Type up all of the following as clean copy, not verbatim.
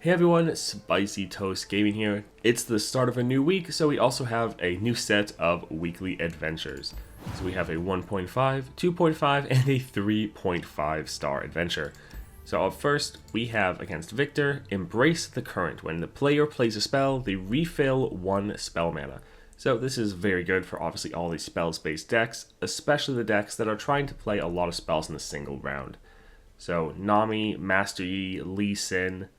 Hey everyone, Spicy Toast Gaming here. It's the start of a new week, so we also have a new set of weekly adventures. So we have a 1.5, 2.5, and a 3.5 star adventure. So up first, we have against Victor, Embrace the Current. When the player plays a spell, they refill 1 spell mana. So this is very good for obviously all these spells-based decks, especially the decks that are trying to play a lot of spells in a single round. So Nami, Master Yi, Lee Sin,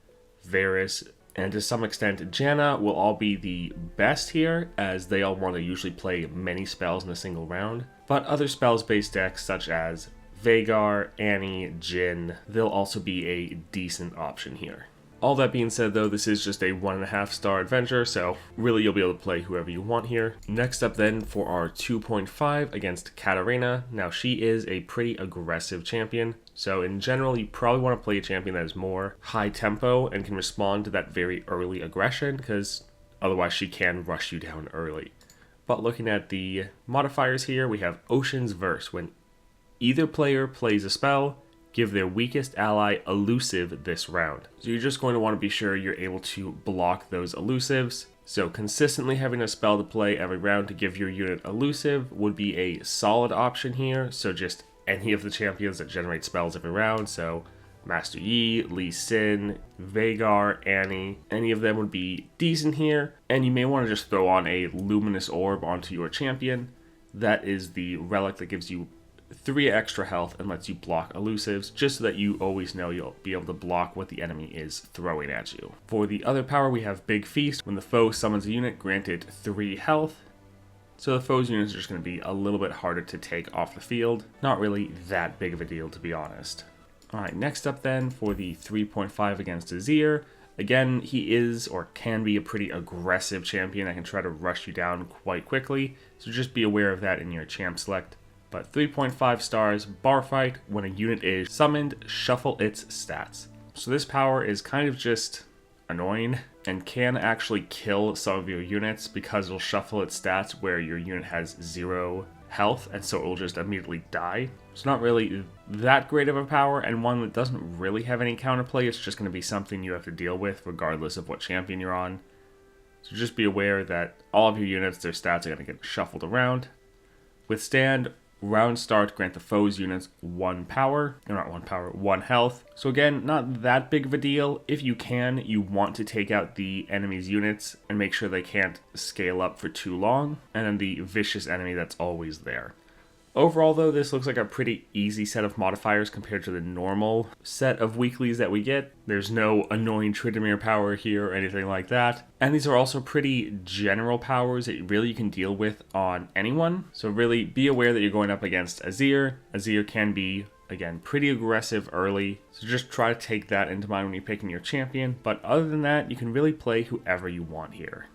Varus, and to some extent Janna will all be the best here, as they all want to usually play many spells in a single round. But other spells-based decks such as Veigar, Annie, Jhin, they'll also be a decent option here. All that being said though, this is just a 1.5 star adventure, so really you'll be able to play whoever you want here. Next up then for our 2.5 against Katarina. Now she is a pretty aggressive champion, so in general you probably want to play a champion that is more high tempo and can respond to that very early aggression, because otherwise she can rush you down early. But looking at the modifiers here, we have Ocean's Verse. When either player plays a spell, give their weakest ally elusive this round. So you're just going to want to be sure you're able to block those elusives. So consistently having a spell to play every round to give your unit elusive would be a solid option here. So just any of the champions that generate spells every round. So Master Yi, Lee Sin, Veigar, Annie, any of them would be decent here. And you may want to just throw on a Luminous Orb onto your champion. That is the relic that gives you 3 extra health and lets you block elusives, just so that you always know you'll be able to block what the enemy is throwing at you. For the other power, we have Big Feast. When the foe summons a unit, granted 3 health. So the foe's units are just going to be a little bit harder to take off the field. Not really that big of a deal, to be honest. Alright, next up then for the 3.5 against Azir. Again, he is or can be a pretty aggressive champion that can try to rush you down quite quickly, so just be aware of that in your champ select. But 3.5 stars, bar fight. When a unit is summoned, shuffle its stats. So this power is kind of just annoying and can actually kill some of your units, because it'll shuffle its stats where your unit has 0 health, and so it'll just immediately die. It's not really that great of a power, and one that doesn't really have any counterplay. It's just going to be something you have to deal with regardless of what champion you're on. So just be aware that all of your units, their stats are going to get shuffled around. Withstand. Round start, grant the foe's units 1 power, or not 1 power, 1 health. So again, not that big of a deal. If you can, you want to take out the enemy's units and make sure they can't scale up for too long, and then the vicious enemy that's always there. Overall though, this looks like a pretty easy set of modifiers compared to the normal set of weeklies that we get. There's no annoying Tryndamere power here or anything like that. And these are also pretty general powers that really you can deal with on anyone. So really be aware that you're going up against Azir. Azir can be, again, pretty aggressive early. So just try to take that into mind when you're picking your champion. But other than that, you can really play whoever you want here.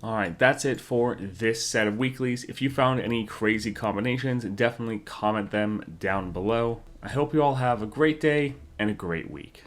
Alright, that's it for this set of weeklies. If you found any crazy combinations, definitely comment them down below. I hope you all have a great day and a great week.